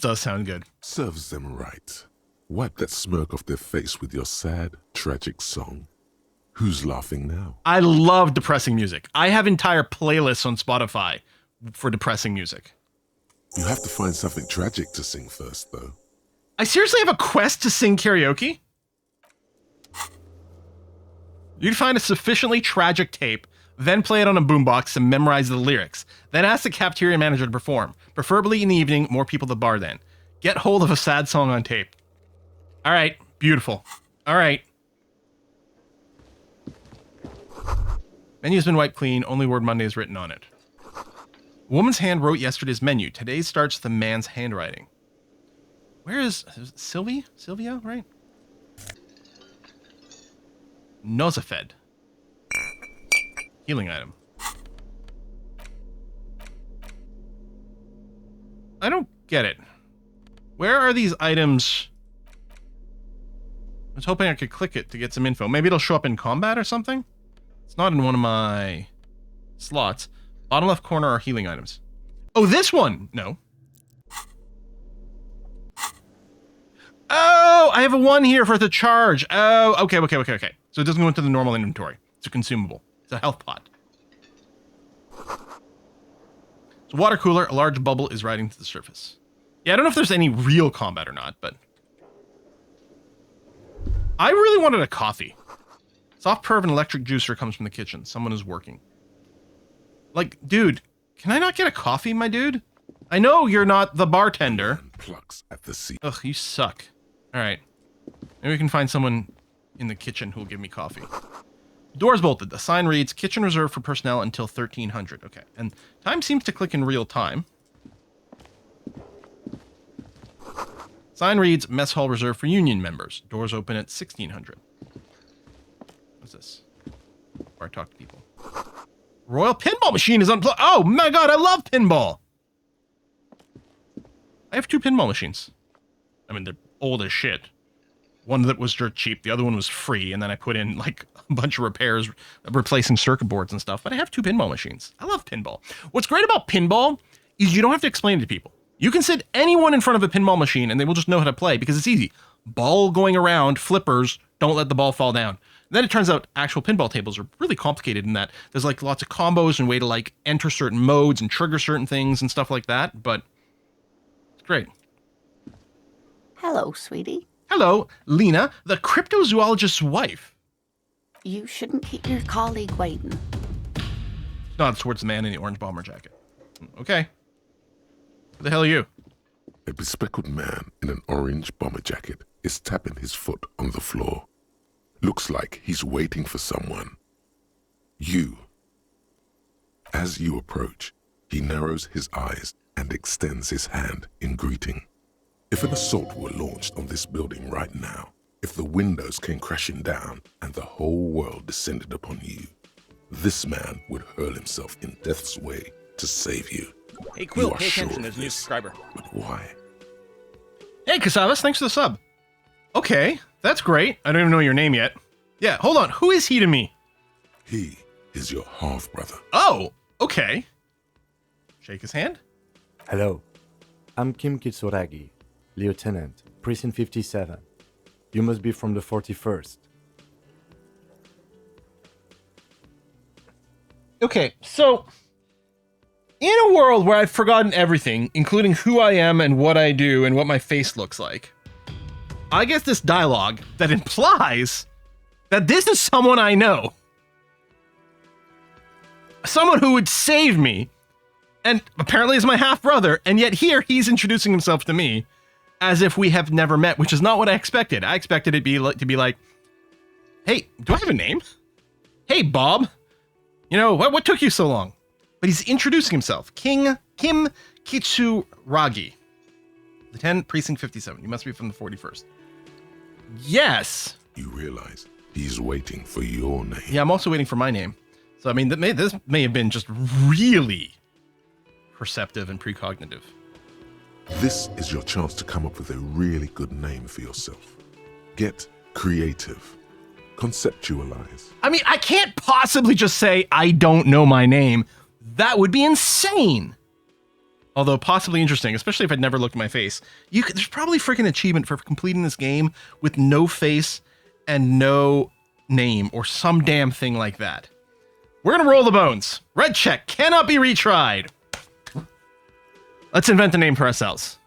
Does sound good. Serves them right. Wipe that smirk off their face with your sad, tragic song. Who's laughing now? I love depressing music. I have entire playlists on Spotify for depressing music. You have to find something tragic to sing first, though. I seriously have a quest to sing karaoke? You'd find a sufficiently tragic tape, then play it on a boombox and memorize the lyrics. Then ask the cafeteria manager to perform. Preferably in the evening, more people at the bar then. Get hold of a sad song on tape. All right, beautiful. All right. Menu's been wiped clean, only word Monday is written on it. A woman's hand wrote yesterday's menu. Today starts the man's handwriting. Where is Sylvie? Sylvia, right? Nosafed. Healing item. I don't get it. Where are these items? I was hoping I could click it to get some info. Maybe it'll show up in combat or something? It's not in one of my slots. Bottom left corner are healing items. Oh, this one! No. Oh, I have a 1 here for the charge. Oh, okay. So it doesn't go into the normal inventory. It's a consumable. It's a health pot. It's a water cooler. A large bubble is rising to the surface. Yeah, I don't know if there's any real combat or not, but... I really wanted a coffee. Soft perv and electric juicer comes from the kitchen. Someone is working. Like, dude, can I not get a coffee, my dude? I know you're not the bartender. Plucks at the sea. Ugh, you suck. All right. Maybe we can find someone in the kitchen who will give me coffee. Doors bolted. The sign reads, kitchen reserved for personnel until 1300. Okay. And time seems to click in real time. Sign reads, mess hall reserved for union members. Doors open at 1600. What's this? Where I talk to people. Royal pinball machine is unplugged. Oh my god, I love pinball. I have 2 pinball machines. I mean, they're old as shit. One that was dirt cheap, the other one was free, and then I put in like a bunch of repairs, replacing circuit boards and stuff. But I have 2 pinball machines. I love pinball. What's great about pinball is you don't have to explain it to people. You can sit anyone in front of a pinball machine and they will just know how to play because it's easy. Ball going around, flippers, don't let the ball fall down. Then it turns out actual pinball tables are really complicated in that there's like lots of combos and way to like enter certain modes and trigger certain things and stuff like that, but it's great. Hello, sweetie. Hello, Lena, the cryptozoologist's wife. You shouldn't keep your colleague waiting. Nods towards the man in the orange bomber jacket. Okay. Who the hell are you? A bespectacled man in an orange bomber jacket is tapping his foot on the floor. Looks like he's waiting for someone. You. As you approach, he narrows his eyes and extends his hand in greeting. If an assault were launched on this building right now, if the windows came crashing down and the whole world descended upon you, this man would hurl himself in death's way to save you. Hey, Quill, You are pay attention. sure There's of a new this. subscriber. But why? Hey, Casavas, thanks for the sub. Okay, that's great. I don't even know your name yet. Yeah, hold on. Who is he to me? He is your half-brother. Oh, okay. Shake his hand. Hello, I'm Kim Kitsuragi, Lieutenant, Precinct 57. You must be from the 41st. Okay, so in a world where I've forgotten everything, including who I am and what I do and what my face looks like, I get this dialogue that implies that this is someone I know. Someone who would save me, and apparently is my half-brother, and yet here he's introducing himself to me as if we have never met, which is not what I expected. I expected it to be like, hey, do I have a name? Hey, Bob. You know, what took you so long? But he's introducing himself. Kim Kitsuragi. Lieutenant Precinct 57. You must be from the 41st. Yes. You realize he's waiting for your name. Yeah, I'm also waiting for my name. So, I mean, this may have been just really perceptive and precognitive. This is your chance to come up with a really good name for yourself. Get creative. Conceptualize. I mean, I can't possibly just say, I don't know my name. That would be insane. Although possibly interesting, especially if I'd never looked at my face. There's probably freaking achievement for completing this game with no face and no name or some damn thing like that. We're gonna roll the bones. Red check, cannot be retried. Let's invent a name for ourselves.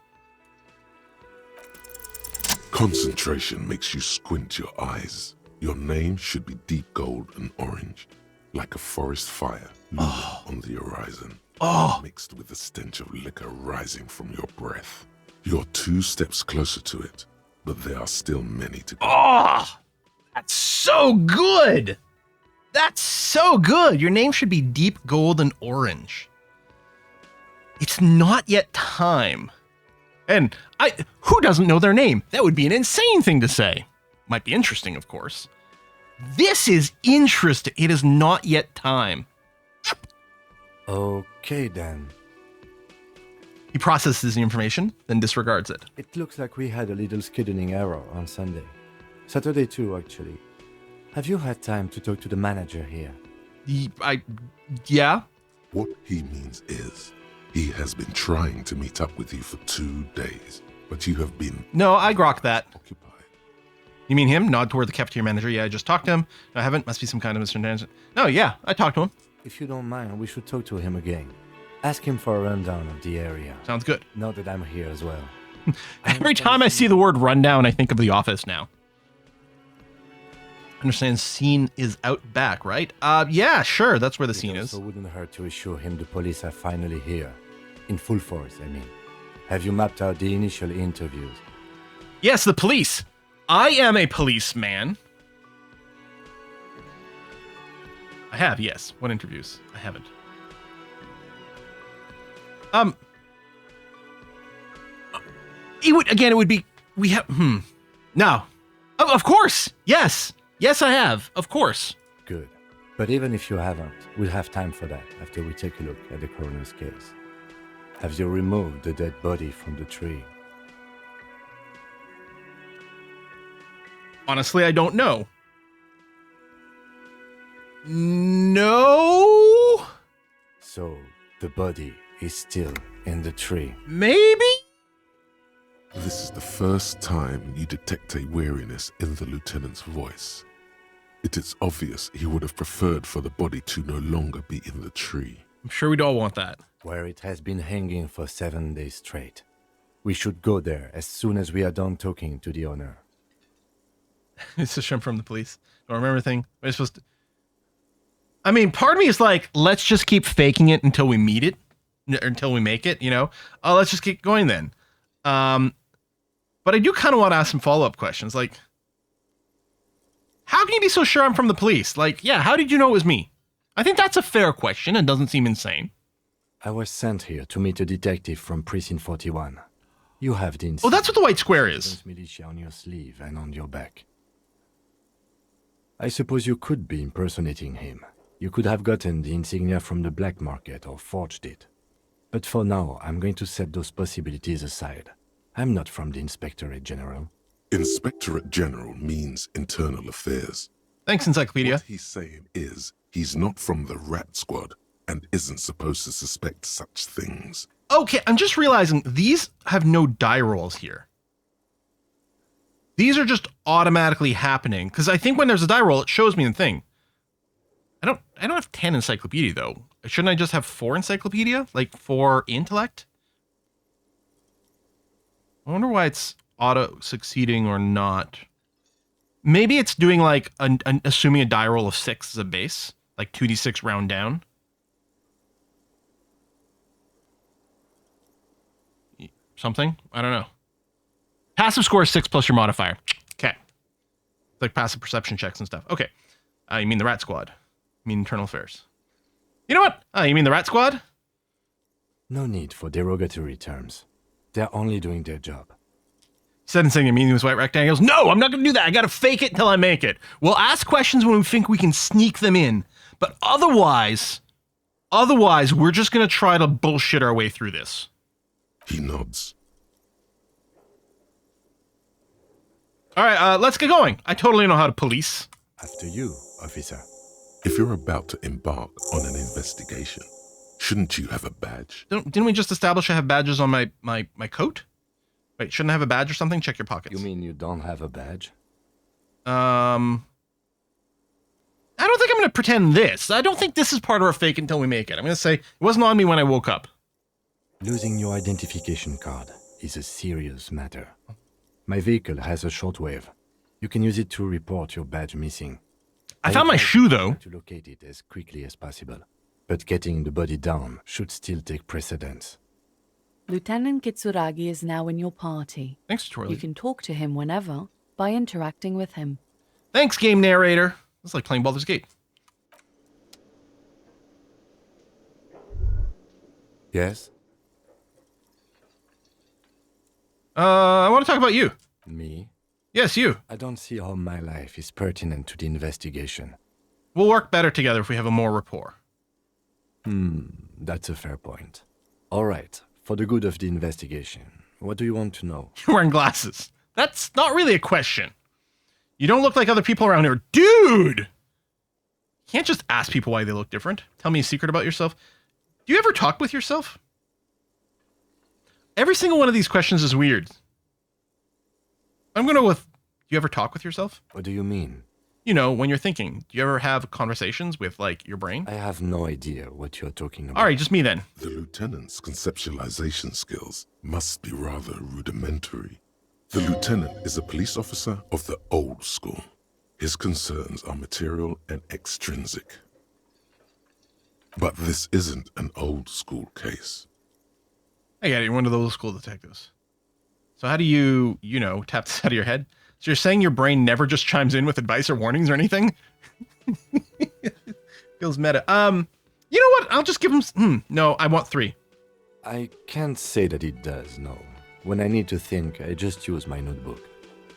Concentration makes you squint your eyes. Your name should be deep gold and orange, like a forest fire looming on the horizon, mixed with the stench of liquor rising from your breath. You're 2 steps closer to it, but there are still many to go. Oh, that's so good. That's so good. Your name should be deep gold and orange. It's not yet time. And who doesn't know their name? That would be an insane thing to say. Might be interesting, of course. This is interesting. It is not yet time. Okay, then. He processes the information, then disregards it. It looks like we had a little scheduling error on Sunday. Saturday too, actually. Have you had time to talk to the manager here? Yeah. What he means is, he has been trying to meet up with you for 2 days, but you have been No, I grok that. occupied. You mean him? Nod toward the cafeteria manager. Yeah, I just talked to him. No, I haven't. Must be some kind of misunderstanding. No, yeah, I talked to him. If you don't mind, we should talk to him again. Ask him for a rundown of the area. Sounds good. Now that I'm here as well. Every time I see the word rundown, I think of The Office now. Understand scene is out back, right? Yeah, sure. That's where the scene is. So wouldn't hurt to assure him the police are finally here. In full force, I mean. Have you mapped out the initial interviews? Yes, the police. I am a policeman. I have, yes. What interviews? I haven't. It would be, we have, no. Of course. Yes. Yes, I have. Of course. Good. But even if you haven't, we'll have time for that after we take a look at the coroner's case. Have you removed the dead body from the tree? Honestly, I don't know. No? So, the body is still in the tree. Maybe? This is the first time you detect a weariness in the lieutenant's voice. It is obvious he would have preferred for the body to no longer be in the tree. I'm sure we'd all want that. Where it has been hanging for 7 days straight. We should go there as soon as we are done talking to the owner. It's a shrimp from the police. Don't remember anything. We're supposed to... I mean, part of me is like, let's just keep faking it until we meet it. Or until we make it, you know? Oh, let's just keep going then. But I do kind of want to ask some follow-up questions. Like, how can you be so sure I'm from the police? Like, yeah, how did you know it was me? I think that's a fair question and doesn't seem insane. I was sent here to meet a detective from Precinct 41. You have the Oh, that's what the white square is. militia on your sleeve and on your back. I suppose you could be impersonating him. You could have gotten the insignia from the black market or forged it. But for now, I'm going to set those possibilities aside. I'm not from the Inspectorate General. Inspectorate General means internal affairs. Thanks, Encyclopedia. What he's saying is, he's not from the rat squad and isn't supposed to suspect such things. Okay, I'm just realizing these have no die rolls here. These are just automatically happening because I think when there's a die roll, it shows me the thing. I don't have 10 encyclopedia though. Shouldn't I just have 4 encyclopedia? Like 4 intellect? I wonder why it's auto succeeding or not. Maybe it's doing like assuming a die roll of 6 as a base, like 2d6 round down. Something? I don't know. Passive score is 6 plus your modifier. Okay. It's like passive perception checks and stuff. Okay. You mean the Rat Squad. You mean Internal Affairs. You know what? You mean the Rat Squad? No need for derogatory terms. They're only doing their job. Said and saying meaningless white rectangles. No, I'm not going to do that. I got to fake it until I make it. We'll ask questions when we think we can sneak them in. But otherwise, we're just going to try to bullshit our way through this. He nods. All right, let's get going. I totally know how to police. After you, officer. If you're about to embark on an investigation, Shouldn't you have a badge? Didn't we just establish I have badges on my coat? Wait, shouldn't I have a badge or something? Check your pockets. You mean you don't have a badge? I don't think I'm going to pretend this. I don't think this is part of our fake until we make it. I'm going to say it wasn't on me when I woke up. Losing your identification card is a serious matter. My vehicle has a shortwave. You can use it to report your badge missing. I found my shoe, though. To locate it as quickly as possible. But getting the body down should still take precedence. Lieutenant Kitsuragi is now in your party. Thanks, Twirly. You can talk to him whenever by interacting with him. Thanks, game narrator. It's like playing Baldur's Gate. Yes? I want to talk about you. Me? Yes, you. I don't see how my life is pertinent to the investigation. We'll work better together if we have a more rapport. That's a fair point. All right, for the good of the investigation, what do you want to know? You're wearing glasses. That's not really a question. You don't look like other people around here. Dude! You can't just ask people why they look different. Tell me a secret about yourself. Do you ever talk with yourself? Every single one of these questions is weird. I'm going to go with, do you ever talk with yourself? What do you mean? You know, when you're thinking. Do you ever have conversations with, like, your brain? I have no idea what you're talking about. All right, just me then. The lieutenant's conceptualization skills must be rather rudimentary. The lieutenant is a police officer of the old school. His concerns are material and extrinsic. But this isn't an old school case. I get it. You're one of those school detectives. So how do you, tap this out of your head? So you're saying your brain never just chimes in with advice or warnings or anything? Feels meta. You know what? I'll just give him... no, I want 3. I can't say that it does, no. When I need to think, I just use my notebook.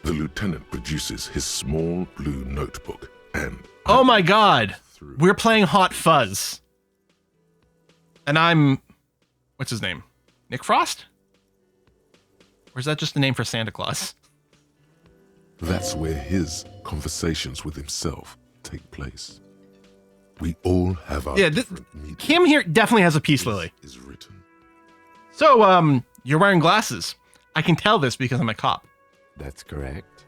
The lieutenant produces his small blue notebook and... Oh my god! We're playing Hot Fuzz. And I'm... What's his name? Nick Frost? Or is that just the name for Santa Claus? That's where his conversations with himself take place. We all have our different media. Kim here definitely has a peace lily. Is written. So, you're wearing glasses. I can tell this because I'm a cop. That's correct.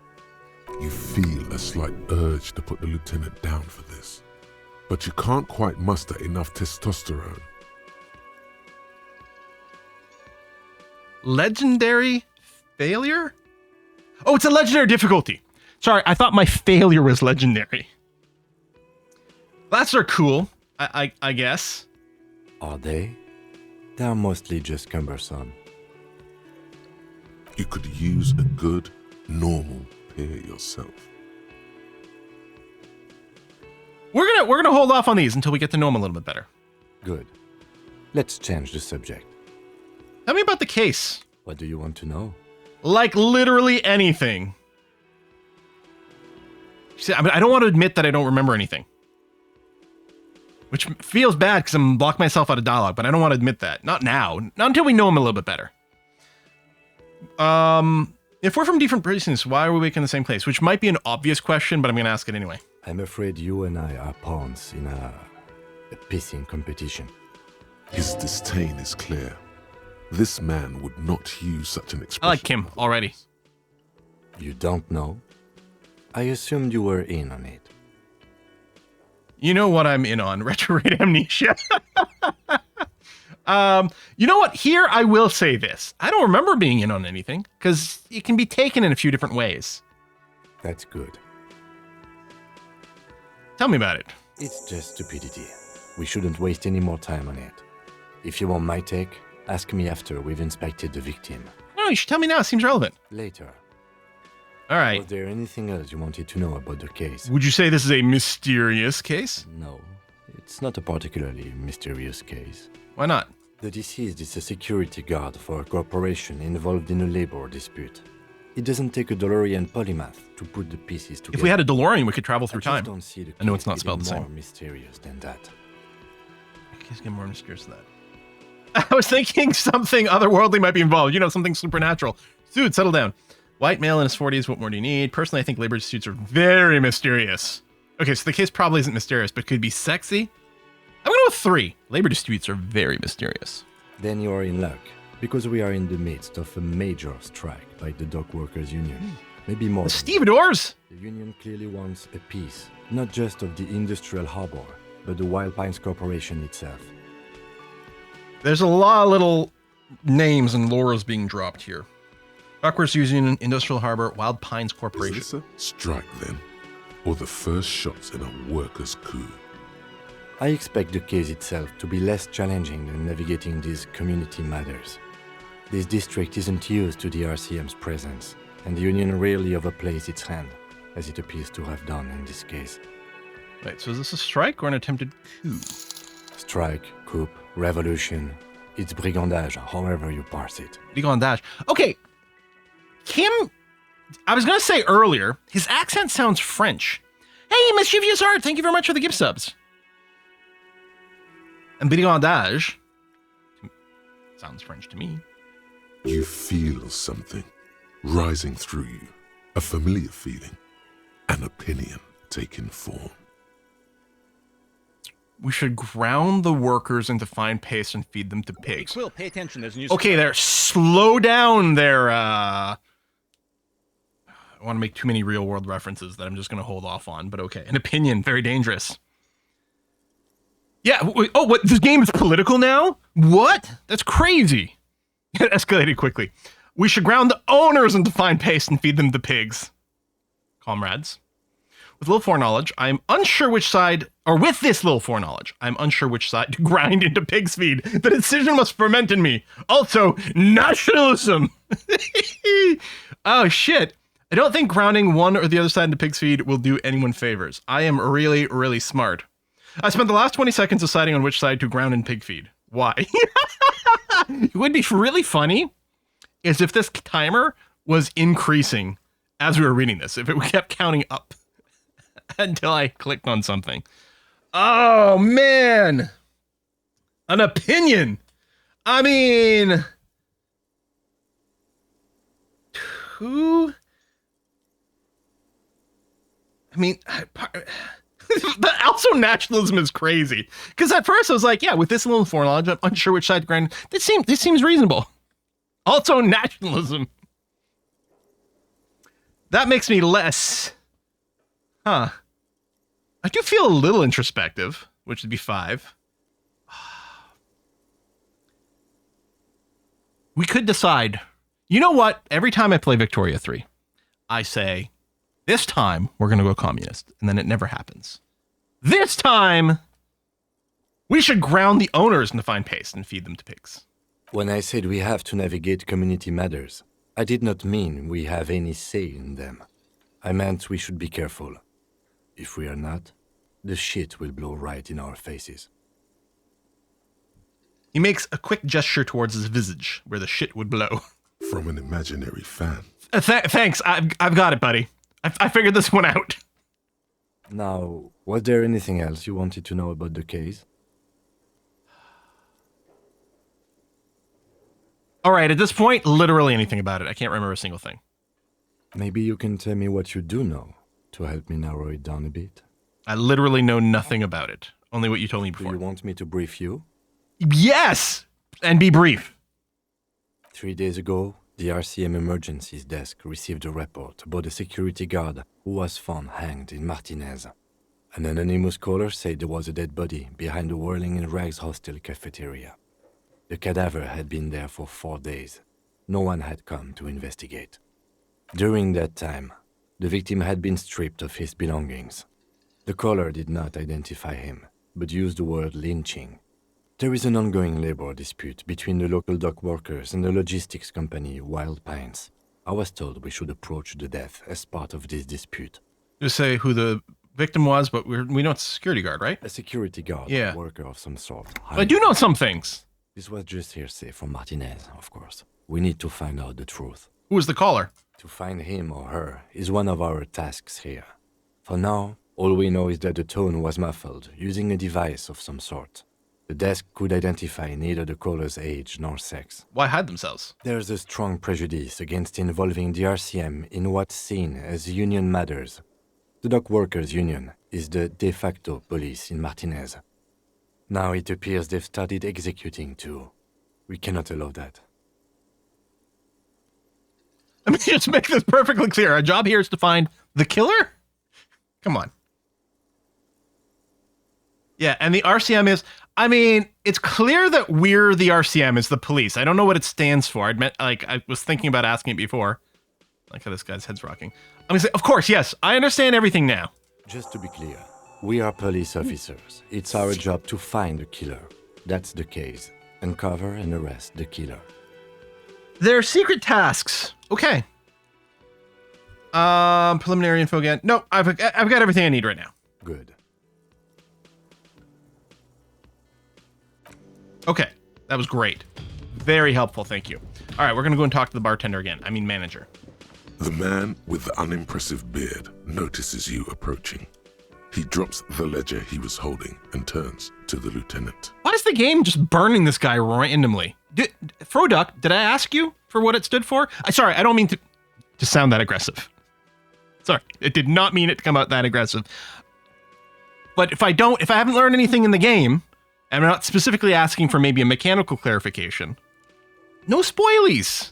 You feel a slight urge to put the lieutenant down for this, but you can't quite muster enough testosterone. Legendary failure? Oh, it's a legendary difficulty. Sorry, I thought my failure was legendary. Glasses are cool, I guess. Are they? They're mostly just cumbersome. You could use a good, normal pair yourself. We're gonna hold off on these until we get to know them a little bit better. Good. Let's change the subject. Tell me about the case. What do you want to know? Like literally anything. See, I mean, I don't want to admit that I don't remember anything. Which feels bad because I'm blocking myself out of dialogue, but I don't want to admit that. Not now. Not until we know him a little bit better. If we're from different precincts, why are we waking in the same place? Which might be an obvious question, but I'm going to ask it anyway. I'm afraid you and I are pawns in a pissing competition. His disdain is clear. This man would not use such an expression. I like Kim already. You don't know? I assumed you were in on it. You know what I'm in on? Retrograde amnesia. You know what? Here I will say this. I don't remember being in on anything because it can be taken in a few different ways. That's good. Tell me about it. It's just stupidity. We shouldn't waste any more time on it. If you want my take, ask me after we've inspected the victim. No, you should tell me now. It seems relevant. Later. All right. Was there anything else you wanted to know about the case? Would you say this is a mysterious case? No, it's not a particularly mysterious case. Why not? The deceased is a security guard for a corporation involved in a labor dispute. It doesn't take a DeLorean polymath to put the pieces together. If we had a DeLorean, we could travel through I just time. don't see the I know it's not case spelled the getting same. more mysterious than that. The case get more mysterious than that. I was thinking something otherworldly might be involved. You know, something supernatural. Dude, settle down. White male in his 40s, what more do you need? Personally, I think labor disputes are very mysterious. Okay, so the case probably isn't mysterious, but could be sexy. I'm going to go go 3. Labor disputes are very mysterious. Then you are in luck, because we are in the midst of a major strike by the dock workers union. Maybe more. The than stevedores? that. The union clearly wants a piece, not just of the industrial harbor, but the Wild Pines Corporation itself. There's a lot of little names and lores being dropped here. Dockworkers Union, Industrial Harbor, Wild Pines Is Corporation. this a strike then? Or the first shots in a workers' coup? I expect the case itself to be less challenging than navigating these community matters. This district isn't used to the RCM's presence, and the union rarely overplays its hand, as it appears to have done in this case. Right, so is this a strike or an attempted coup? Strike, coup, revolution, it's brigandage, however you parse it. Brigandage. Okay, Kim, I was going to say earlier, his accent sounds French. Hey, Mischievous Art, thank you very much for the gift subs. And brigandage sounds French to me. You feel something rising through you, a familiar feeling, an opinion taking form. We should ground the workers into fine paste and feed them to pigs. Quill, pay attention. There's news. Okay, there. Slow down there. I want to make too many real world references that I'm just going to hold off on, but okay. An opinion, very dangerous. Yeah. Oh, what? This game is political now? What? That's crazy. It escalated quickly. We should ground the owners into fine paste and feed them to pigs. Comrades. With little foreknowledge, I'm unsure which side, or with this little foreknowledge, I'm unsure which side to grind into pig's feed. The decision must ferment in me. Also, nationalism. Oh, shit. I don't think grounding one or the other side into pig's feed will do anyone favors. I am really, really smart. I spent the last 20 seconds deciding on which side to ground in pig feed. Why? It would be really funny is if this timer was increasing as we were reading this, if it kept counting up until I clicked on something. Oh, man. An opinion. I mean, who? I mean, but also nationalism is crazy. Because at first I was like, yeah, with this little foreknowledge, I'm unsure which side to grind. This seems reasonable. Also nationalism. That makes me less. Huh. I do feel a little introspective, which would be 5. We could decide. You know what? Every time I play Victoria 3, I say, this time we're going to go communist. And then it never happens. This time, we should ground the owners into fine paste and feed them to pigs. When I said we have to navigate community matters, I did not mean we have any say in them. I meant we should be careful. If we are not, the shit will blow right in our faces. He makes a quick gesture towards his visage, where the shit would blow. From an imaginary fan. Thanks, I've got it, buddy. I figured this one out. Now, was there anything else you wanted to know about the case? All right, at this point, literally anything about it. I can't remember a single thing. Maybe you can tell me what you do know to help me narrow it down a bit. I literally know nothing about it. Only what you told me Do before. you want me to brief you? Yes! And be brief. 3 days ago, the RCM Emergencies Desk received a report about a security guard who was found hanged in Martinez. An anonymous caller said there was a dead body behind the Whirling in Rags hostel cafeteria. The cadaver had been there for 4 days. No one had come to investigate. During that time, the victim had been stripped of his belongings. The caller did not identify him, but used the word lynching. There is an ongoing labor dispute between the local dock workers and the logistics company Wild Pines. I was told we should approach the death as part of this dispute. Just say who the victim was, but we know it's a security guard, right? A security guard, Yeah. a worker of some sort. I do know some things. This was just hearsay from Martinez, of course. We need to find out the truth. Who was the caller? To find him or her is one of our tasks here. For now, all we know is that the tone was muffled, using a device of some sort. The desk could identify neither the caller's age nor sex. Why hide themselves? There's a strong prejudice against involving the RCM in what's seen as union matters. The Dock Workers Union is the de facto police in Martinez. Now it appears they've started executing too. We cannot allow that. Let me just make this perfectly clear. Our job here is to find the killer? Come on. Yeah, and the RCM is, I mean, it's clear that we're the RCM, is the police. I don't know what it stands for. I was thinking about asking it before. Like how this guy's head's rocking. I'm gonna say, of course, yes, I understand everything now. Just to be clear, we are police officers. It's our job to find the killer. That's the case. Uncover and arrest the killer. They're secret tasks. Okay. Preliminary info again. No, I've got everything I need right now. Good. Okay, that was great. Very helpful, thank you. All right, we're gonna go and talk to the bartender again. I mean manager. The man with the unimpressive beard notices you approaching. He drops the ledger he was holding and turns to the lieutenant. Why is the game just burning this guy randomly? Froduck, did I ask you for what it stood for? Sorry, I don't mean to sound that aggressive. Sorry, it did not mean it to come out that aggressive. But if I haven't learned anything in the game, and I'm not specifically asking for maybe a mechanical clarification, no spoilies.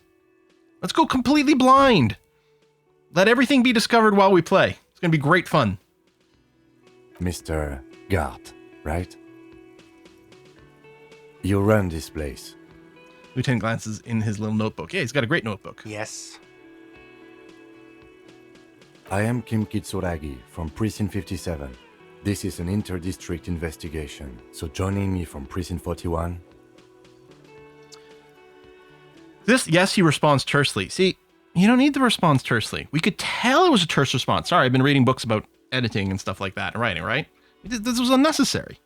Let's go completely blind. Let everything be discovered while we play. It's going to be great fun. Mr. Gart, right? You run this place. Lieutenant glances in his little notebook. Yeah, he's got a great notebook. Yes. I am Kim Kitsuragi from Precinct 57. This is an inter-district investigation, so joining me from Precinct 41. Yes, he responds tersely. See, you don't need the response tersely. We could tell it was a terse response. Sorry, I've been reading books about editing and stuff like that and writing, right? This was unnecessary.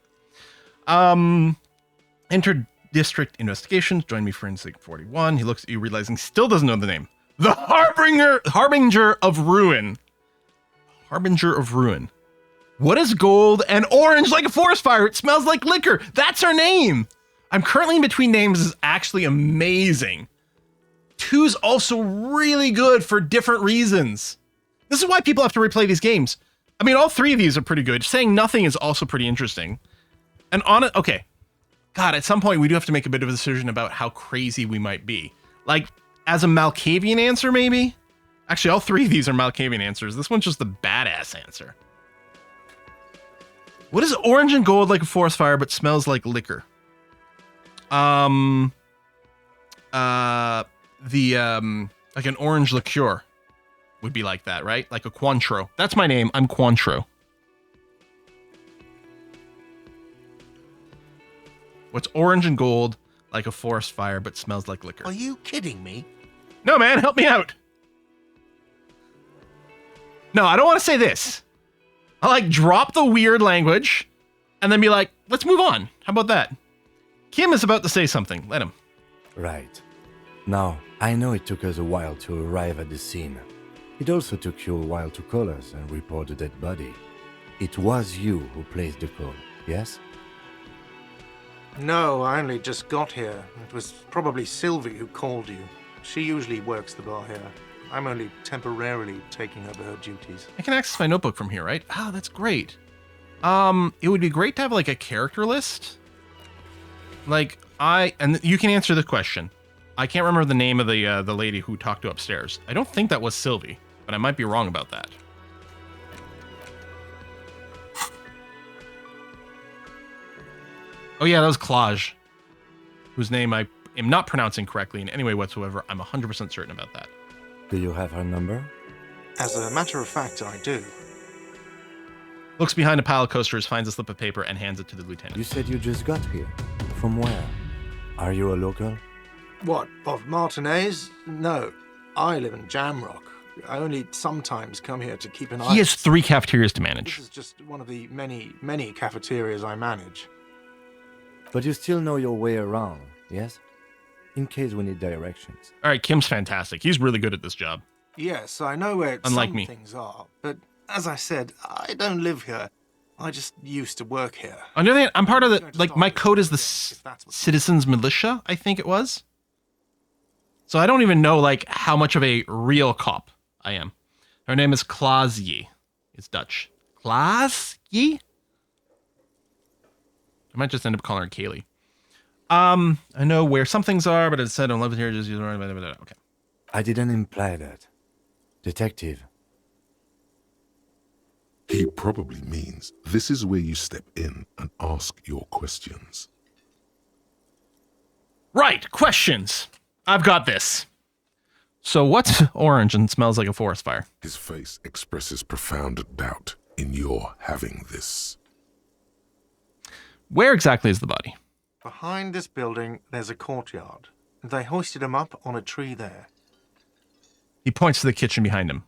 Inter-district investigations. Join me for Precinct 41. He looks at you, realizing he still doesn't know the name. The Harbinger of Ruin. Harbinger of Ruin. What is gold and orange like a forest fire? It smells like liquor. That's our name. I'm currently in between names. This is actually amazing. 2's also really good for different reasons. This is why people have to replay these games. I mean, all 3 of these are pretty good. Saying nothing is also pretty interesting. And on it, okay. God, at some point we do have to make a bit of a decision about how crazy we might be. Like, as a Malkavian answer, maybe? Actually, all 3 of these are Malkavian answers. This one's just the badass answer. What is orange and gold like a forest fire but smells like liquor? Like an orange liqueur would be like that, right? Like a Cointreau. That's my name. I'm Cointreau. What's orange and gold like a forest fire but smells like liquor? Are you kidding me? No, man, help me out. No, I don't want to say this. I'll like drop the weird language and then be like, let's move on. How about that? Kim is about to say something. Let him. Right. Now, I know it took us a while to arrive at the scene. It also took you a while to call us and report the dead body. It was you who placed the call, yes? No, I only just got here. It was probably Sylvie who called you. She usually works the bar here. I'm only temporarily taking over her duties. I can access my notebook from here, right? Oh, that's great. It would be great to have like a character list. Like and you can answer the question. I can't remember the name of the lady who talked to upstairs. I don't think that was Sylvie, but I might be wrong about that. Oh yeah, that was Klaj, whose name I am not pronouncing correctly in any way whatsoever. I'm 100% certain about that. Do you have her number? As a matter of fact, I do. Looks behind a pile of coasters, finds a slip of paper, and hands it to the lieutenant. You said you just got here. From where? Are you a local? What, of Martinez? No, I live in Jamrock. I only sometimes come here to keep an eye. He has 3 cafeterias to manage. This is just one of the many, many cafeterias I manage. But you still know your way around, yes? In case we need directions. All right, Kim's fantastic. He's really good at this job. Yes, I know where Unlike some me. things are, but as I said, I don't live here. I just used to work here. On the other hand, I'm part of the, Going to like, start my code is the if that's what- Citizens Militia, I think it was. So I don't even know, like, how much of a real cop I am. Her name is Klaasje. It's Dutch. Klaasje? I might just end up calling her Kaylee. I know where some things are, but it said don't live here. Just use okay. I didn't imply that. Detective. He probably means this is where you step in and ask your questions. Right, questions. I've got this. So what's orange and smells like a forest fire? His face expresses profound doubt in your having this. Where exactly is the body? Behind this building, there's a courtyard. They hoisted him up on a tree there. He points to the kitchen behind him.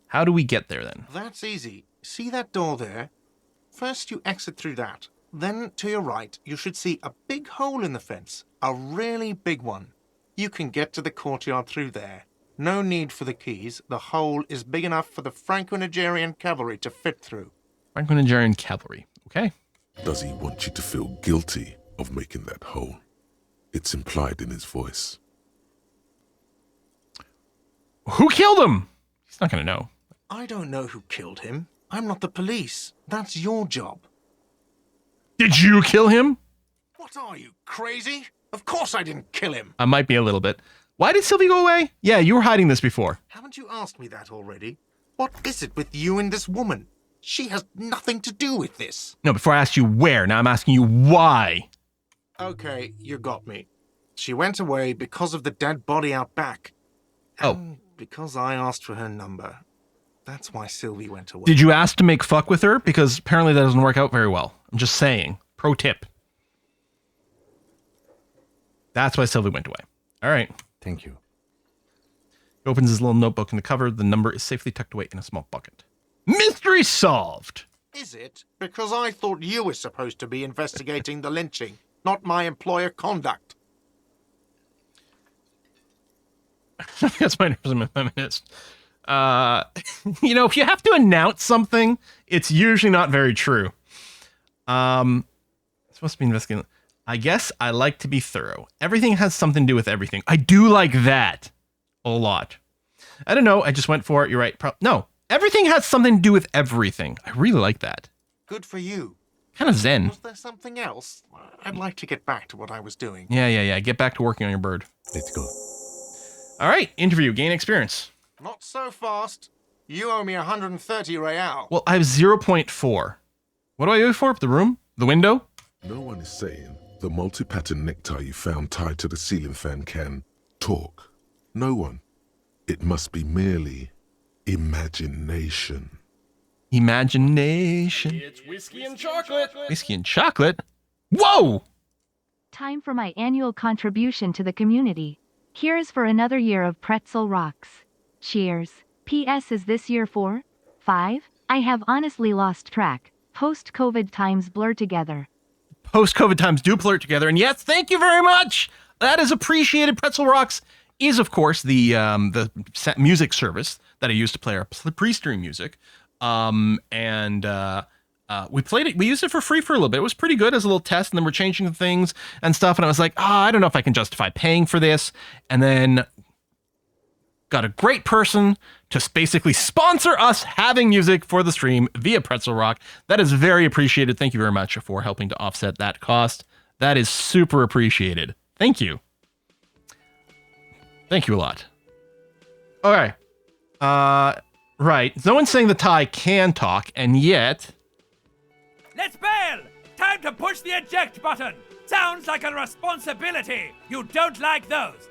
How do we get there then? That's easy. See that door there? First you exit through that. Then to your right, you should see a big hole in the fence. A really big one. You can get to the courtyard through there. No need for the keys. The hole is big enough for the Franco-Nigerian cavalry to fit through. Franco-Nigerian cavalry. Okay. Does he want you to feel guilty of making that hole? It's implied in his voice. Who killed him? He's not going to know. I don't know who killed him. I'm not the police. That's your job. Did you kill him? What are you, crazy? Of course I didn't kill him. I might be a little bit. Why did Sylvie go away? Yeah, you were hiding this before. Haven't you asked me that already? What is it with you and this woman? She has nothing to do with this. No, before I asked you where, now I'm asking you why. Okay, you got me. She went away because of the dead body out back. And because I asked for her number. That's why Sylvie went away. Did you ask to make fuck with her? Because apparently that doesn't work out very well. I'm just saying. Pro tip. That's why Sylvie went away. All right. Thank you. He opens his little notebook in the cover. The number is safely tucked away in a small bucket. Mystery solved. Is it? Because I thought you were supposed to be investigating the lynching, not my employer conduct. That's my nerves. I'm a feminist. You know, if you have to announce something, it's usually not very true. It's supposed to be investigating. I guess I like to be thorough. Everything has something to do with everything. I do like that a lot. I don't know. I just went for it. You're right. No, everything has something to do with everything. I really like that. Good for you. Kind of zen. Was there something else? I'd like to get back to what I was doing. Yeah. Get back to working on your bird. Let's go. All right. Interview. Gain experience. Not so fast. You owe me 130 real. Well, I have 0.4. What do I owe you for? The room? The window? No one is saying the multi-pattern necktie you found tied to the ceiling fan can talk. No one. It must be merely imagination. Imagination. It's whiskey and chocolate. Whiskey and chocolate? Whoa! Time for my annual contribution to the community. Here's for another year of pretzel rocks. Cheers. P.S. Is this year 4? 5? I have honestly lost track. Post-COVID times blur together. Post-COVID times do blur together. And yes, thank you very much. That is appreciated. Pretzel Rocks is, of course, the music service that I use to play our pre-stream music. We played it. We used it for free for a little bit. It was pretty good as a little test. And then we're changing things and stuff. And I was like, I don't know if I can justify paying for this. And then got a great person to basically sponsor us having music for the stream via Pretzel Rock. That is very appreciated. Thank you very much for helping to offset that cost. That is super appreciated. Thank you. Thank you a lot. Okay. Right. No one's saying the tie can talk, and yet... Let's bail! Time to push the eject button! Sounds like a responsibility! You don't like those!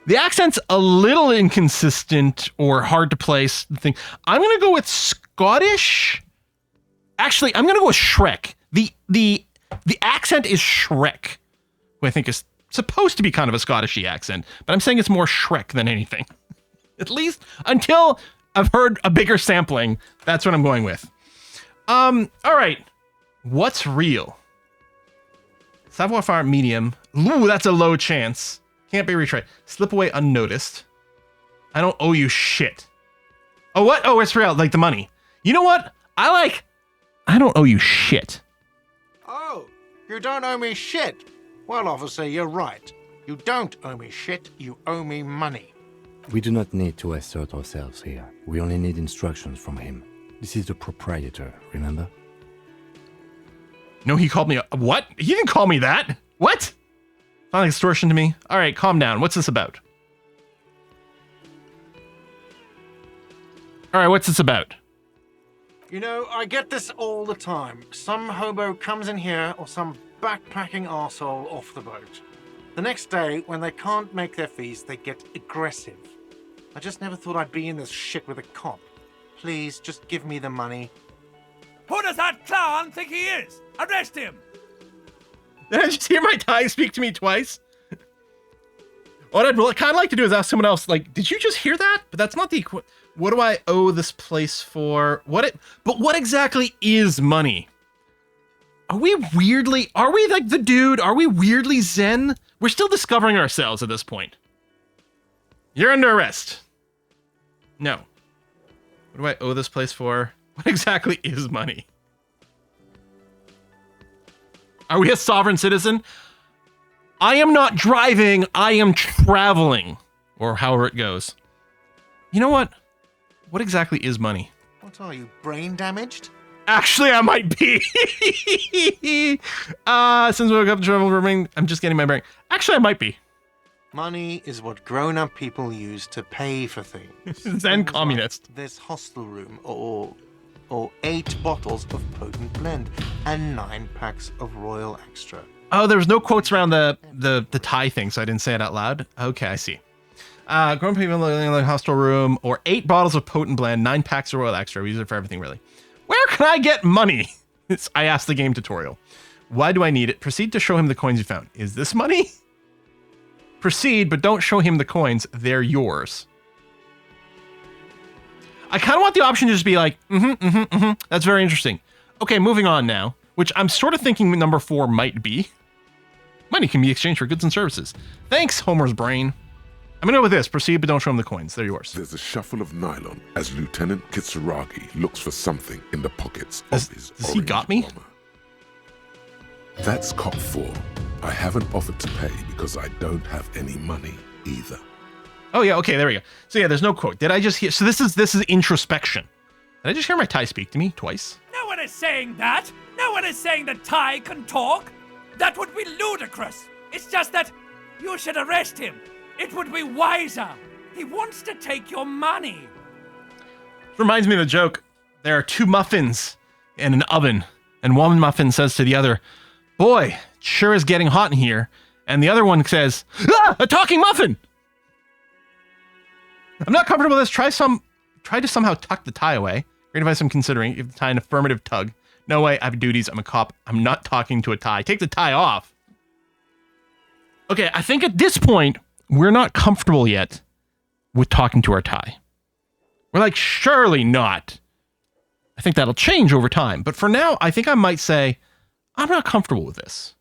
The accent's a little inconsistent or hard to place. I'm going to go with Scottish. Actually, I'm going to go with Shrek. The accent is Shrek, who I think is supposed to be kind of a Scottish-y accent, but I'm saying it's more Shrek than anything. At least until I've heard a bigger sampling, that's what I'm going with. All right. What's real? Savoir-faire medium. Ooh, that's a low chance. Can't be retried. Slip away unnoticed. I don't owe you shit. Oh, what? Oh, it's real. Like the money. You know what? I don't owe you shit. Oh, you don't owe me shit. Well, officer, you're right. You don't owe me shit. You owe me money. We do not need to assert ourselves here. We only need instructions from him. This is the proprietor, remember? No, he called me what? He didn't call me that. What? Sound like extortion to me? All right, calm down. What's this about? All right, what's this about? You know, I get this all the time. Some hobo comes in here or some backpacking arsehole off the boat. The next day, when they can't make their fees, they get aggressive. I just never thought I'd be in this shit with a cop. Please, just give me the money. Who does that clown think he is? Arrest him! Did I just hear my tie speak to me twice? What I'd kind of like to do is ask someone else, like, did you just hear that? But that's not the what do I owe this place for? But what exactly is money? Are we like the dude? Are we weirdly zen? We're still discovering ourselves at this point. You're under arrest. No. What do I owe this place for? What exactly is money? Are we a sovereign citizen? I am not driving, I am traveling. Or however it goes. You know what? What exactly is money? What are you, brain damaged? Actually, I might be. Since we woke up to travel, I'm just getting my brain. Actually, I might be. Money is what grown-up people use to pay for things. Zen communist. Like this hostel room, or 8 bottles of potent blend, and 9 packs of Royal Extra. Oh, there was no quotes around the tie thing, so I didn't say it out loud. Okay, I see. Grown people in the hostel room, or 8 bottles of potent blend, 9 packs of Royal Extra. We use it for everything, really. Where can I get money? I asked the game tutorial. Why do I need it? Proceed to show him the coins you found. Is this money? Proceed, but don't show him the coins. They're yours. I kind of want the option to just be like, That's very interesting. Okay, moving on now, which I'm sort of thinking number 4 might be. Money can be exchanged for goods and services. Thanks, Homer's brain. I'm gonna go with this. Proceed, but don't show him the coins. They're yours. There's a shuffle of nylon as Lieutenant Kitsuragi looks for something in the pockets of his Has he got me? bomber. That's cop 4. I haven't offered to pay because I don't have any money either. Oh yeah, okay, there we go. So yeah, there's no quote. Did I just hear? So this is introspection. Did I just hear my tie speak to me twice? No one is saying that! No one is saying that Ty can talk! That would be ludicrous! It's just that you should arrest him! It would be wiser! He wants to take your money! Reminds me of the joke. There are 2 muffins in an oven, and one muffin says to the other, "Boy, it sure is getting hot in here." And the other one says, "Ah, a talking muffin!" I'm not comfortable with this. Try to somehow tuck the tie away. Great advice I'm considering. Give the tie an affirmative tug. No way, I have duties. I'm a cop. I'm not talking to a tie. Take the tie off. Okay, I think at this point, we're not comfortable yet with talking to our tie. We're like, surely not. I think that'll change over time. But for now, I think I might say, I'm not comfortable with this.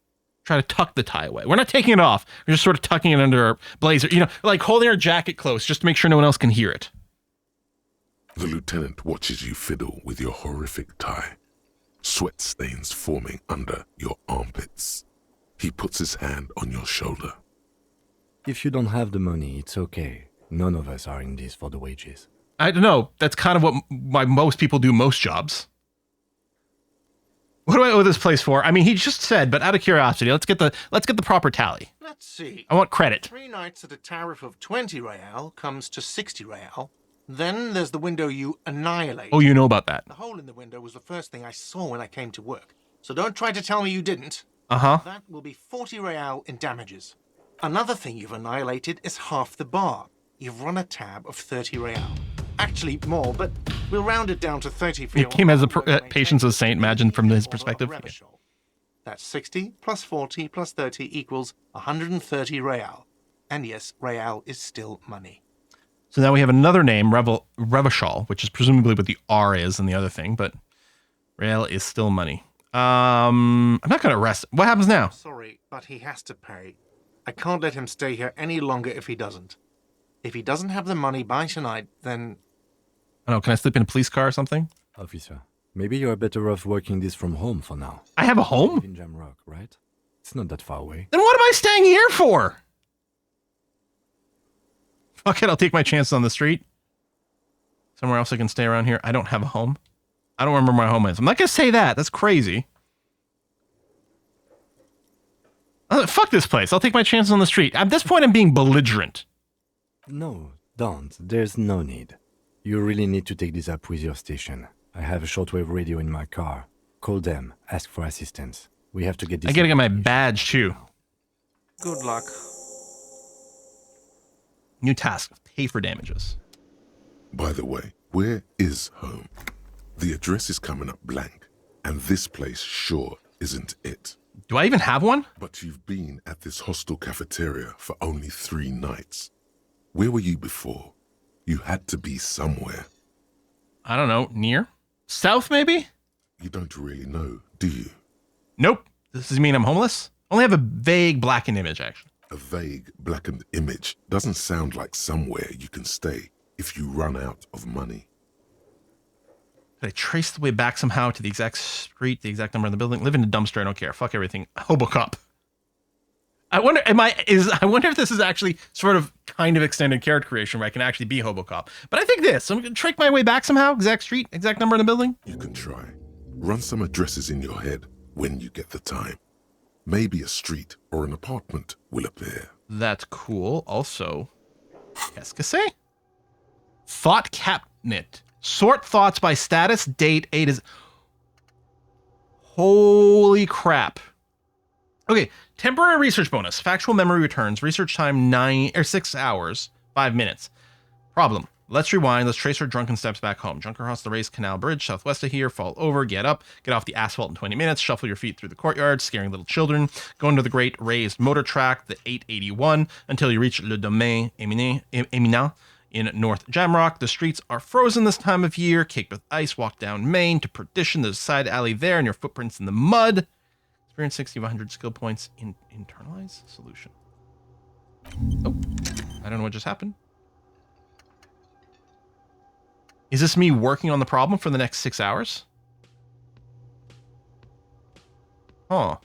Try to tuck the tie away. We're not taking it off. We're just sort of tucking it under our blazer. You know, like holding our jacket close just to make sure no one else can hear it. The lieutenant watches you fiddle with your horrific tie. Sweat stains forming under your armpits. He puts his hand on your shoulder. If you don't have the money, it's okay. None of us are in this for the wages. I don't know. That's kind of why most people do most jobs. What do I owe this place for? I mean, he just said, but out of curiosity, let's get the proper tally. Let's see. I want credit. 3 nights at a tariff of 20 real comes to 60 real. Then there's the window you annihilate. Oh, you know about that. The hole in the window was the first thing I saw when I came to work. So don't try to tell me you didn't. Uh-huh. That will be 40 real in damages. Another thing you've annihilated is half the bar. You've run a tab of 30 real. Actually, more, but we'll round it down to 30 for It came as a patience of saint, imagine from his perspective. Yeah. That's 60 plus 40 plus 30 equals 130 real. And yes, real is still money. So now we have another name, Revachol, which is presumably what the R is and the other thing, but real is still money. I'm not going to arrest him. What happens now? Sorry, but he has to pay. I can't let him stay here any longer if he doesn't. If he doesn't have the money by tonight, then... I don't know, can I sleep in a police car or something? Officer, maybe you're better off working this from home for now. I have a You live home? in Jamrock, right? It's not that far away. Then what am I staying here for? Fuck it, I'll take my chances on the street. Somewhere else I can stay around here. I don't have a home. I don't remember where my home is. I'm not going to say that. That's crazy. Fuck this place. I'll take my chances on the street. At this point, I'm being belligerent. No, don't. There's no need. You really need to take this up with your station. I have a shortwave radio in my car. Call them. Ask for assistance. We have to get this... I gotta get my badge, too. Good luck. New task. Pay for damages. By the way, where is home? The address is coming up blank, and this place sure isn't it. Do I even have one? But you've been at this hostel cafeteria for only 3 nights. Where were you before? You had to be somewhere. I don't know. Near? South, maybe? You don't really know, do you? Nope. Does this mean I'm homeless? Only have a vague blackened image, actually. A vague, blackened image doesn't sound like somewhere you can stay if you run out of money. Could I trace the way back somehow to the exact street, the exact number of the building? Live in a dumpster, I don't care. Fuck everything. Hobocop. I wonder if this is actually sort of kind of extended character creation where I can actually be Hobocop. But I think this. I'm gonna trick my way back somehow. Exact street, exact number in the building. You can try. Run some addresses in your head when you get the time. Maybe a street or an apartment will appear. That's cool. Also, qu'est-ce que c'est? Thought cabinet. Sort thoughts by status, date, age is... Holy crap. Okay, temporary research bonus. Factual memory returns. Research time 6 hours, 5 minutes. Problem. Let's rewind. Let's trace our drunken steps back home. Drunk across the race canal bridge, southwest of here. Fall over, get up, get off the asphalt in 20 minutes. Shuffle your feet through the courtyard, scaring little children. Go into the great raised motor track, the 881, until you reach Le Domaine Eminent in North Jamrock. The streets are frozen this time of year, caked with ice. Walk down Main to perdition. There's a side alley there, and your footprints in the mud. Experience 60 of 100 skill points in internalize solution. Oh, I don't know what just happened. Is this me working on the problem for the next 6 hours? Huh.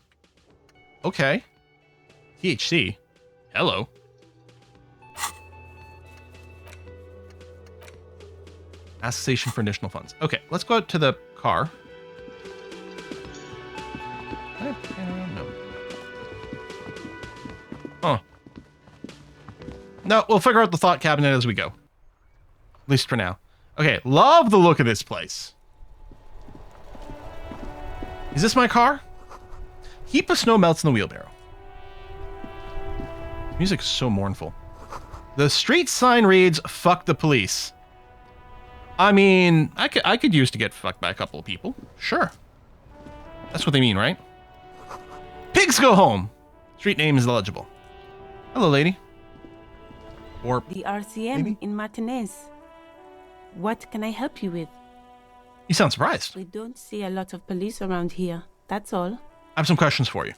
Okay. THC. Hello. Ask station for additional funds. Okay, let's go out to the car. No. Huh. No, we'll figure out the thought cabinet as we go. At least for now. Okay, love the look of this place. Is this my car? Heap of snow melts in the wheelbarrow. Music's so mournful. The street sign reads, "Fuck the police." I mean, I could use to get fucked by a couple of people. Sure. That's what they mean, right? Pigs go home. Street name is illegible. Hello, lady. Or The RCM maybe? in Martinez. What can I help you with? You sound surprised. We don't see a lot of police around here, that's all. I have some questions for you.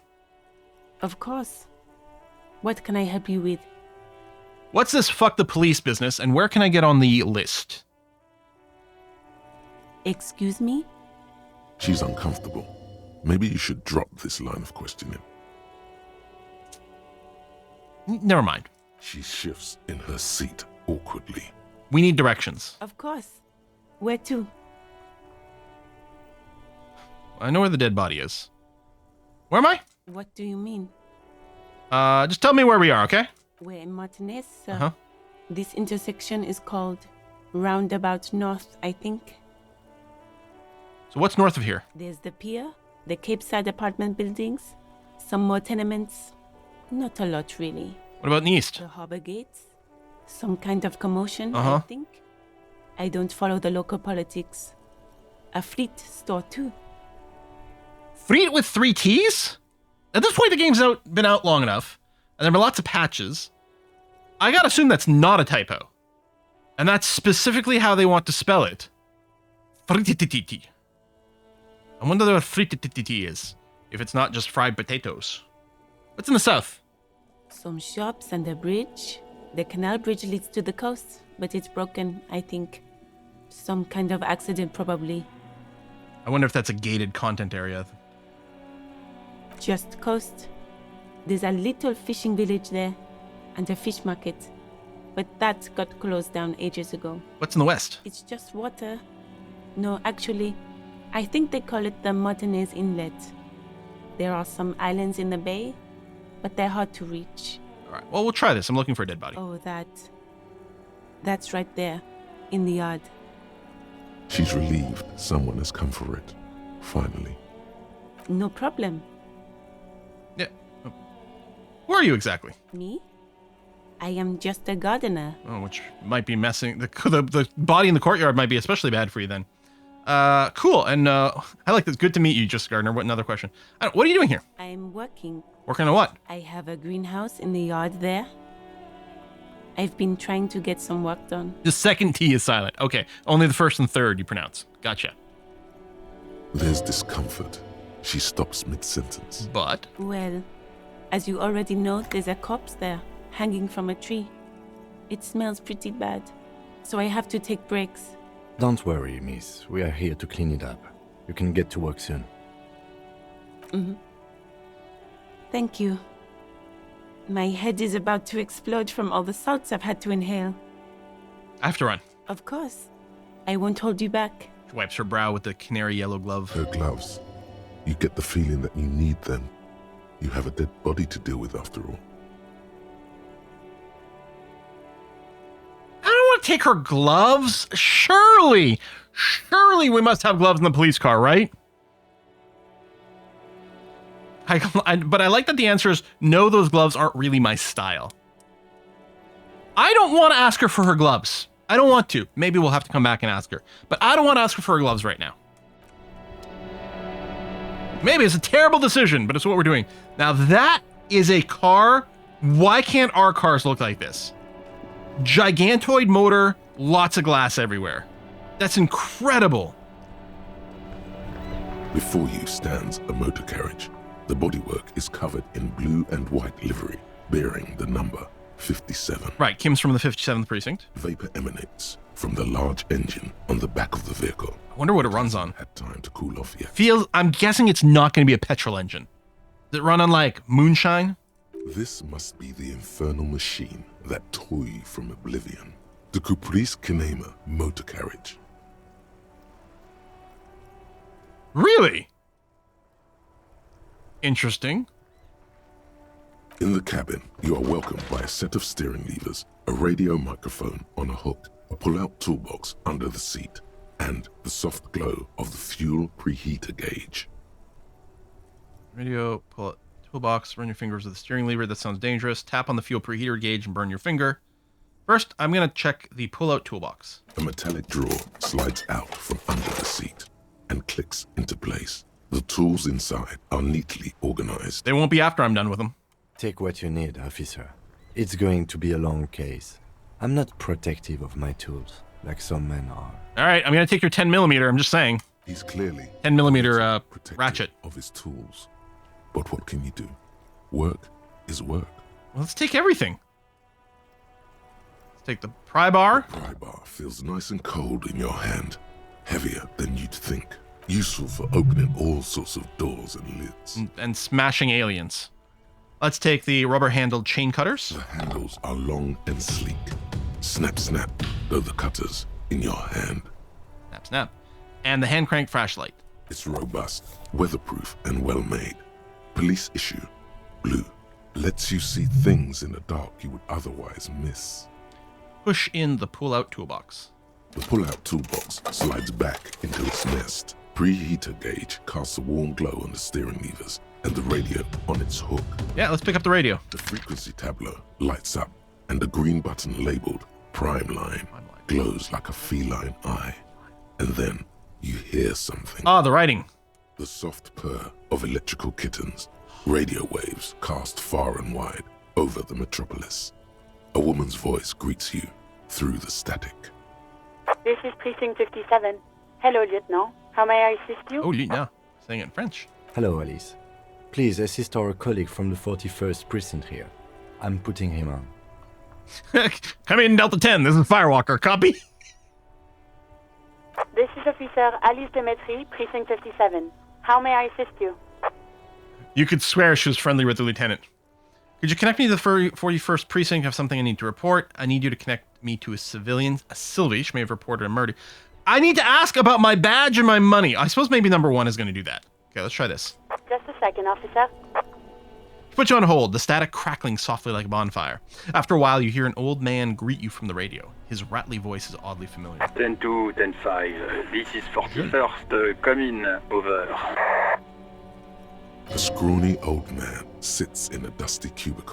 Of course. What can I help you with? What's this fuck the police business, and where can I get on the list? Excuse me? She's uncomfortable. Maybe you should drop this line of questioning. Never mind. She shifts in her seat awkwardly. We need directions. Of course. Where to? I know where the dead body is. Where am I? What do you mean? Just tell me where we are, okay? We're in Martinez, sir. Uh-huh. This intersection is called Roundabout North, I think. So what's north of here? There's the pier, the Cape Side apartment buildings, some more tenements. Not a lot, really. What about in the east? The harbor gates. Some kind of commotion, I Uh-huh. think. I don't follow the local politics. A fleet store, too. Freet with 3 T's? At this point, the game's been out long enough, and there have been lots of patches. I gotta assume that's not a typo. And that's specifically how they want to spell it. Fritititi. I wonder what fritititi is, if it's not just fried potatoes. What's in the south? Some shops and a bridge. The canal bridge leads to the coast, but it's broken, I think. Some kind of accident, probably. I wonder if that's a gated content area. Just coast. There's a little fishing village there, and a fish market. But that got closed down ages ago. What's in the west? It's just water. No, actually, I think they call it the Martinez Inlet. There are some islands in the bay, but they're hard to reach. All right. Well, we'll try this. I'm looking for a dead body. Oh, that's right there, in the yard. She's relieved someone has come for it. Finally. No problem. Yeah. Who are you exactly? Me? I am just a gardener. Oh, which might be messing the body in the courtyard might be especially bad for you then. Cool. And I like this. Good to meet you, just gardener. What another question? What are you doing here? I'm working. Working on what? I have a greenhouse in the yard there. I've been trying to get some work done. The second T is silent. Okay. Only the first and third you pronounce. Gotcha. There's discomfort. She stops mid-sentence. But? Well, as you already know, there's a corpse there, hanging from a tree. It smells pretty bad, so I have to take breaks. Don't worry, miss. We are here to clean it up. You can get to work soon. Mm-hmm. Thank you. My head is about to explode from all the salts I've had to inhale. I have to run. Of course. I won't hold you back. She wipes her brow with the canary yellow glove. Her gloves. You get the feeling that you need them. You have a dead body to deal with after all. I don't want to take her gloves. Surely we must have gloves in the police car, right? But I like that the answer is no, those gloves aren't really my style. I don't want to ask her for her gloves. I don't want to. Maybe we'll have to come back and ask her. But I don't want to ask her for her gloves right now. Maybe it's a terrible decision, but it's what we're doing. Now that is a car. Why can't our cars look like this? Gigantoid motor, lots of glass everywhere. That's incredible. Before you stands a motor carriage. The bodywork is covered in blue and white livery, bearing the number 57. Right, Kim's from the 57th precinct. Vapor emanates from the large engine on the back of the vehicle. I wonder what it runs on. Had time to cool off yet. I'm guessing it's not going to be a petrol engine. Does it run on like moonshine? This must be the infernal machine that tore you from oblivion. The Caprice Kinema motor carriage. Really? Interesting. In the cabin, you are welcomed by a set of steering levers, a radio microphone on a hook, a pull-out toolbox under the seat, and the soft glow of the fuel preheater gauge. Radio, pull it, toolbox, run your fingers with the steering lever. That sounds dangerous. Tap on the fuel preheater gauge and burn your finger. First, I'm going to check the pull-out toolbox. A metallic drawer slides out from under the seat and clicks into place. The tools inside are neatly organized. They won't be after I'm done with them. Take what you need, officer. It's going to be a long case. I'm not protective of my tools, like some men are. All right, I'm going to take your 10mm. I'm just saying. He's clearly 10mm protective ratchet. of his tools. But what can you do? Work is work. Well, let's take everything. Let's take the pry bar. The pry bar feels nice and cold in your hand. Heavier than you'd think. Useful for opening all sorts of doors and lids. And smashing aliens. Let's take the rubber-handled chain cutters. The handles are long and sleek. Snap, snap, though the cutters in your hand. Snap, snap. And the hand-crank flashlight. It's robust, weatherproof, and well-made. Police issue, blue. Lets you see things in the dark you would otherwise miss. Push in the pull-out toolbox. The pull-out toolbox slides back into its nest. Preheater gauge casts a warm glow on the steering levers and the radio on its hook. Yeah, let's pick up the radio. The frequency tableau lights up and the green button labeled Prime Line glows like a feline eye. And then you hear something. Ah, the writing. The soft purr of electrical kittens. Radio waves cast far and wide over the metropolis. A woman's voice greets you through the static. This is Precinct 57. Hello, Lieutenant. How may I assist you? Oh, Lieutenant. Saying it in French. Hello, Alice. Please assist our colleague from the 41st precinct here. I'm putting him on. Come in, Delta 10. This is Firewalker. Copy? This is Officer Alice Demetri, Precinct 57. How may I assist you? You could swear she was friendly with the lieutenant. Could you connect me to the 41st precinct? I have something I need to report. I need you to connect me to a civilian. A Sylvie. She may have reported a murder. I need to ask about my badge and my money. I suppose maybe number one is going to do that. Okay, let's try this. Just a second, officer. Put you on hold, the static crackling softly like a bonfire. After a while, you hear an old man greet you from the radio. His rattly voice is oddly familiar. 10-2, 10-5, this is 41st, come in, over. A scrawny old man sits in a dusty cubicle.